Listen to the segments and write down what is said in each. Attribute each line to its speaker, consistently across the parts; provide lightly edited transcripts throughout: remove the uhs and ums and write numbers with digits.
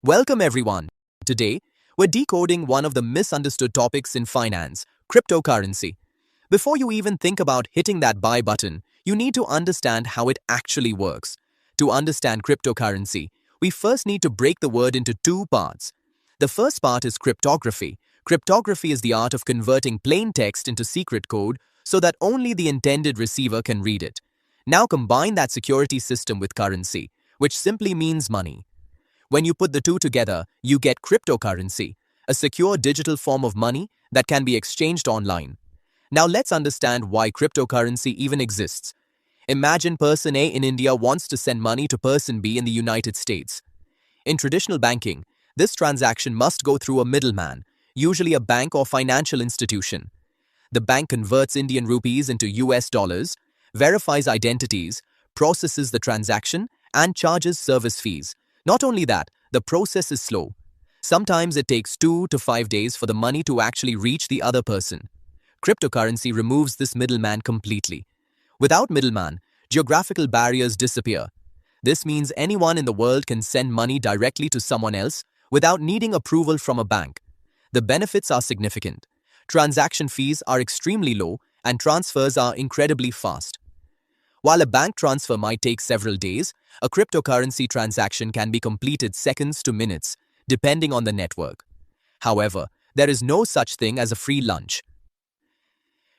Speaker 1: Welcome everyone. Today, we're decoding one of the misunderstood topics in finance, cryptocurrency. Before you even think about hitting that buy button, you need to understand how it actually works. To understand cryptocurrency, we first need to break the word into two parts. The first part is cryptography. Cryptography is the art of converting plain text into secret code so that only the intended receiver can read it. Now combine that security system with currency, which simply means money. When you put the two together, you get cryptocurrency, a secure digital form of money that can be exchanged online. Now let's understand why cryptocurrency even exists. Imagine person A in India wants to send money to person B in the United States. In traditional banking, this transaction must go through a middleman, usually a bank or financial institution. The bank converts Indian rupees into US dollars, verifies identities, processes the transaction, and charges service fees. Not only that, the process is slow. Sometimes it takes 2 to 5 days for the money to actually reach the other person. Cryptocurrency removes this middleman completely. Without middleman, geographical barriers disappear. This means anyone in the world can send money directly to someone else without needing approval from a bank. The benefits are significant. Transaction fees are extremely low and transfers are incredibly fast. While a bank transfer might take several days, a cryptocurrency transaction can be completed seconds to minutes, depending on the network. However, there is no such thing as a free lunch.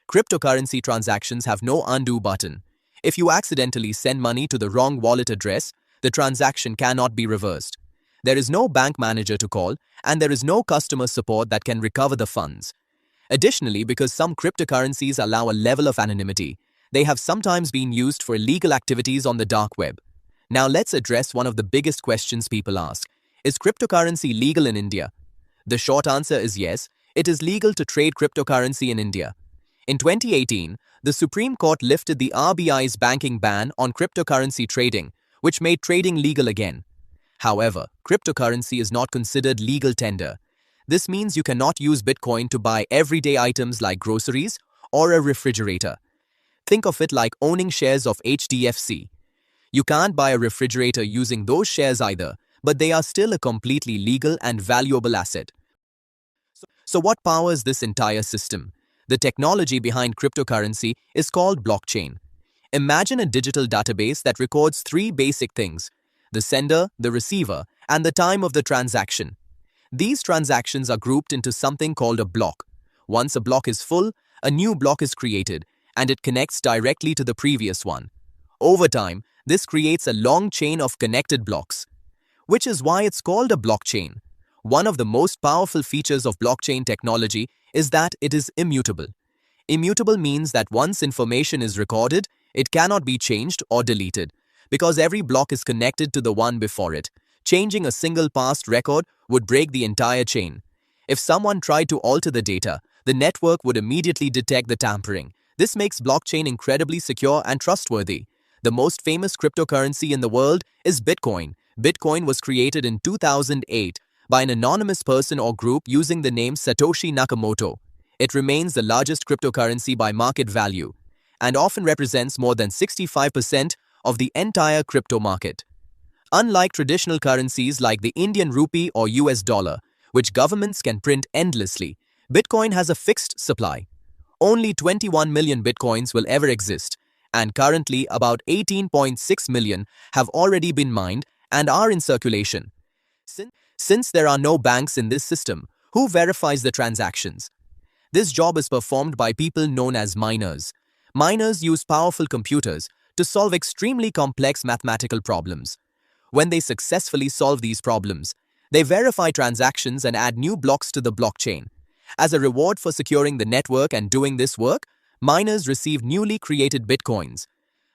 Speaker 1: Cryptocurrency transactions have no undo button. If you accidentally send money to the wrong wallet address, the transaction cannot be reversed. There is no bank manager to call, and there is no customer support that can recover the funds. Additionally, because some cryptocurrencies allow a level of anonymity, they have sometimes been used for illegal activities on the dark web. Now let's address one of the biggest questions people ask. Is cryptocurrency legal in India? The short answer is yes, it is legal to trade cryptocurrency in India. In 2018, the Supreme Court lifted the RBI's banking ban on cryptocurrency trading, which made trading legal again. However, cryptocurrency is not considered legal tender. This means you cannot use Bitcoin to buy everyday items like groceries or a refrigerator. Think of it like owning shares of HDFC. You can't buy a refrigerator using those shares either, but they are still a completely legal and valuable asset. So what powers this entire system? The technology behind cryptocurrency is called blockchain. Imagine a digital database that records three basic things: the sender, the receiver, and the time of the transaction. These transactions are grouped into something called a block. Once a block is full, a new block is created, and it connects directly to the previous one. Over time, this creates a long chain of connected blocks, which is why it's called a blockchain. One of the most powerful features of blockchain technology is that it is immutable. Immutable means that once information is recorded, it cannot be changed or deleted, because every block is connected to the one before it. Changing a single past record would break the entire chain. If someone tried to alter the data, the network would immediately detect the tampering. This makes blockchain incredibly secure and trustworthy. The most famous cryptocurrency in the world is Bitcoin. Bitcoin was created in 2008 by an anonymous person or group using the name Satoshi Nakamoto. It remains the largest cryptocurrency by market value and often represents more than 65% of the entire crypto market. Unlike traditional currencies like the Indian rupee or US dollar, which governments can print endlessly, Bitcoin has a fixed supply. Only 21 million Bitcoins will ever exist, and currently about 18.6 million have already been mined and are in circulation. Since there are no banks in this system, who verifies the transactions? This job is performed by people known as miners. Miners use powerful computers to solve extremely complex mathematical problems. When they successfully solve these problems, they verify transactions and add new blocks to the blockchain. As a reward for securing the network and doing this work, miners receive newly created bitcoins.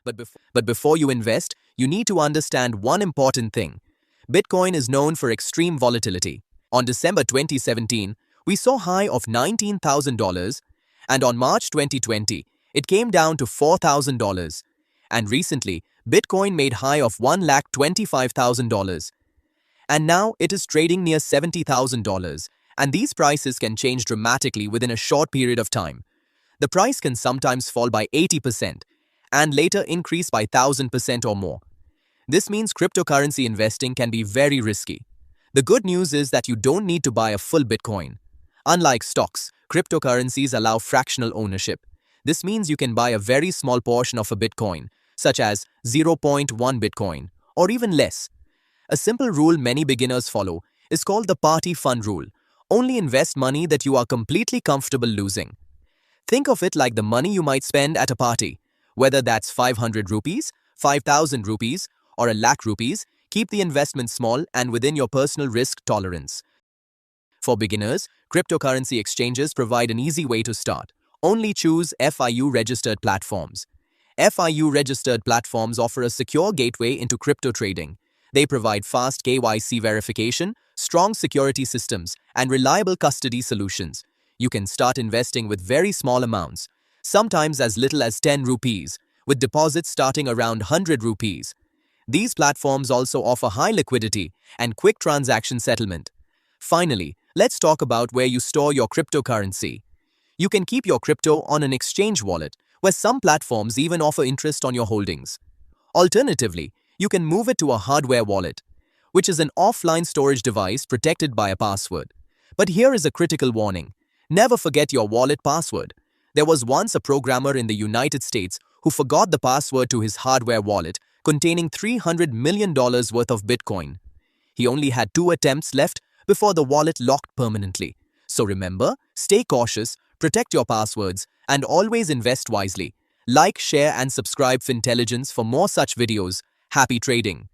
Speaker 1: But before you invest, you need to understand one important thing. Bitcoin is known for extreme volatility. On December 2017, we saw a high of $19,000, and on March 2020, it came down to $4,000. And recently, Bitcoin made high of $125,000. And now it is trading near $70,000. And these prices can change dramatically within a short period of time. The price can sometimes fall by 80% and later increase by 1,000% or more. This means cryptocurrency investing can be very risky. The good news is that you don't need to buy a full Bitcoin. Unlike stocks, cryptocurrencies allow fractional ownership. This means you can buy a very small portion of a Bitcoin, such as zero point 0.1 Bitcoin, or even less. A simple rule many beginners follow is called the party fund rule. Only invest money that you are completely comfortable losing. Think of it like the money you might spend at a party. Whether that's 500 rupees, 5,000 rupees, or a lakh rupees, keep the investment small and within your personal risk tolerance. For beginners, cryptocurrency exchanges provide an easy way to start. Only choose FIU-registered platforms. FIU-registered platforms offer a secure gateway into crypto trading. They provide fast KYC verification, strong security systems, and reliable custody solutions. You can start investing with very small amounts, sometimes as little as 10 rupees, with deposits starting around 100 rupees. These platforms also offer high liquidity and quick transaction settlement. Finally, let's talk about where you store your cryptocurrency. You can keep your crypto on an exchange wallet, where some platforms even offer interest on your holdings. Alternatively, you can move it to a hardware wallet, which is an offline storage device protected by a password. But here is a critical warning. Never forget your wallet password. There was once a programmer in the United States who forgot the password to his hardware wallet containing $300 million worth of Bitcoin. He only had 2 attempts left before the wallet locked permanently. So remember, stay cautious, protect your passwords, and always invest wisely. Like, share, and subscribe Fintelligence for more such videos. Happy trading!